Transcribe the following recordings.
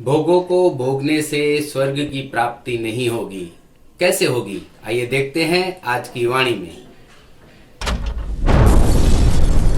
भोगों को भोगने से स्वर्ग की प्राप्ति नहीं होगी। कैसे होगी, आइए देखते हैं आज की वाणी में।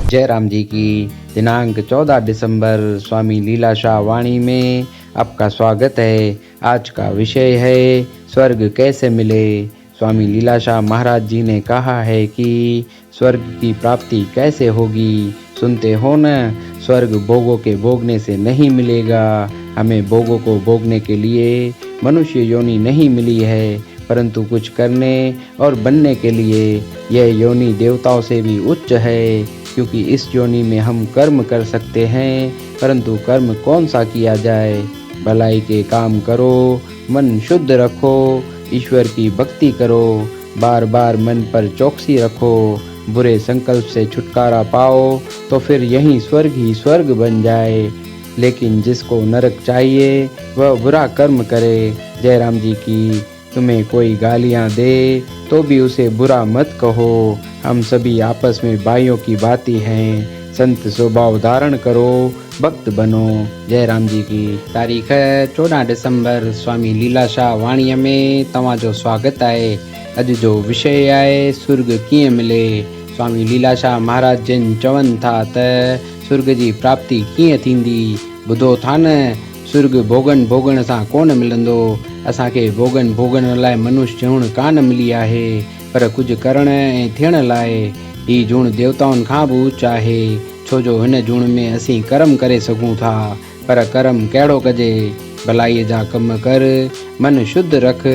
जय राम जी की। दिनांक 14 दिसंबर स्वामी लीलाशाह वाणी में आपका स्वागत है। आज का विषय है स्वर्ग कैसे मिले। स्वामी लीलाशाह महाराज जी ने कहा है कि स्वर्ग की प्राप्ति कैसे होगी। सुनते हो न, स्वर्ग भोगों के भोगने से नहीं मिलेगा। हमें भोगों को भोगने के लिए मनुष्य योनि नहीं मिली है, परंतु कुछ करने और बनने के लिए यह योनि देवताओं से भी उच्च है, क्योंकि इस योनि में हम कर्म कर सकते हैं। परंतु कर्म कौन सा किया जाए। भलाई के काम करो, मन शुद्ध रखो, ईश्वर की भक्ति करो, बार बार मन पर चौकसी रखो, बुरे संकल्प से छुटकारा पाओ तो फिर यही स्वर्ग बन जाए। लेकिन जिसको नरक चाहिए वह बुरा कर्म करे। जय राम जी की। तुम्हें कोई गालियां दे तो भी उसे बुरा मत कहो। हम सभी आपस में भाइयों की बाती हैं। संत स्वभाव धारण करो, भक्त बनो। जय राम जी की। तारीख़ 14 दिसंबर स्वामी लीलाशाह वाणीअ में तव्हांजो स्वागत आहे। अॼु जो विषय आहे स्वर्ग कीअं मिले। स्वामी लीलाशाह महाराज जिन चवनि था त स्वर्ग जी प्राप्ति कीअं थींदी। ॿुधो था न, स्वर्ग भोगण सां कोन मिलंदो। असांखे भोगण लाइ मनुष्य जूण कान मिली आहे, पर कुझु करण ऐं थियण लाइ। ही जूण देवताउनि खां बि ऊच आहे, छो जो हिन जूण में असीं कर्म करे सघूं था। पर कर्म कहिड़ो कजे। भलाईअ जा कम कर, मन शुद्ध रख,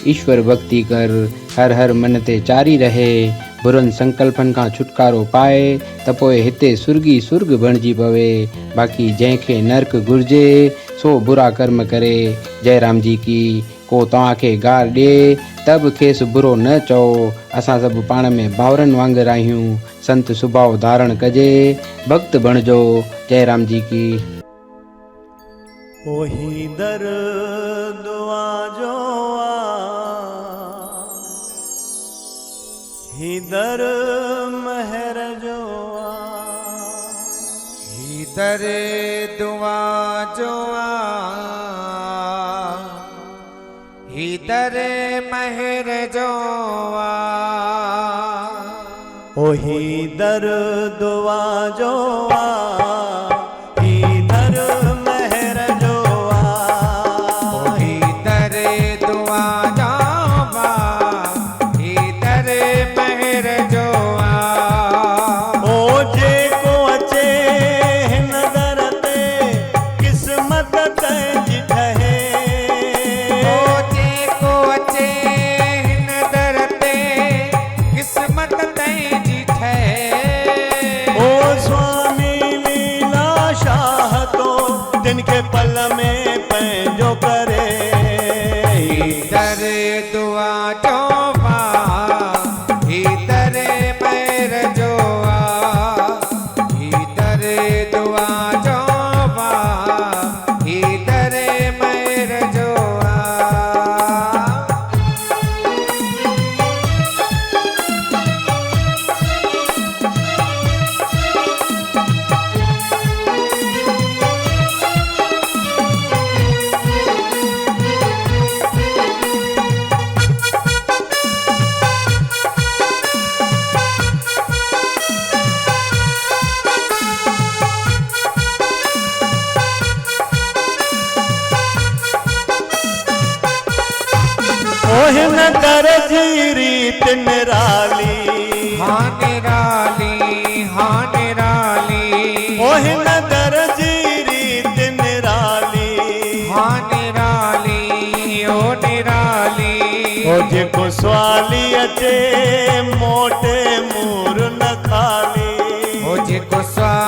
ईश्वर भक्ति कर, हर हर मन ते चारी रहे। बुरनि संकल्पनि खां छुटकारो पाए त पोइ हिते स्वर्ग बणिजी पवे। बाक़ी जंहिंखे नरक घुर्जे सो बुरा कर्म करे। जय राम जी की। को तव्हांखे गार ॾिए त बि खेसि बुरो न चओ। असां सभु पाण में भाउरनि वांगुरु आहियूं। संत स्वभाव धारण कजे, भक्त बणिजो। जय राम जी की। ओही दर दुआ जो ही दर महर जो ही दर दुआ जो ही दर महर जो ओही दर दुआ जो ओहिन दर जी रीत निराली, हाँ निराली, हाँ निराली। ओहिन दर जी रीत निराली, हाँ निराली, ओ निराली। ओ जेको स्वाली अचे मोटे मूर न खाली, ओ जेको स्वाली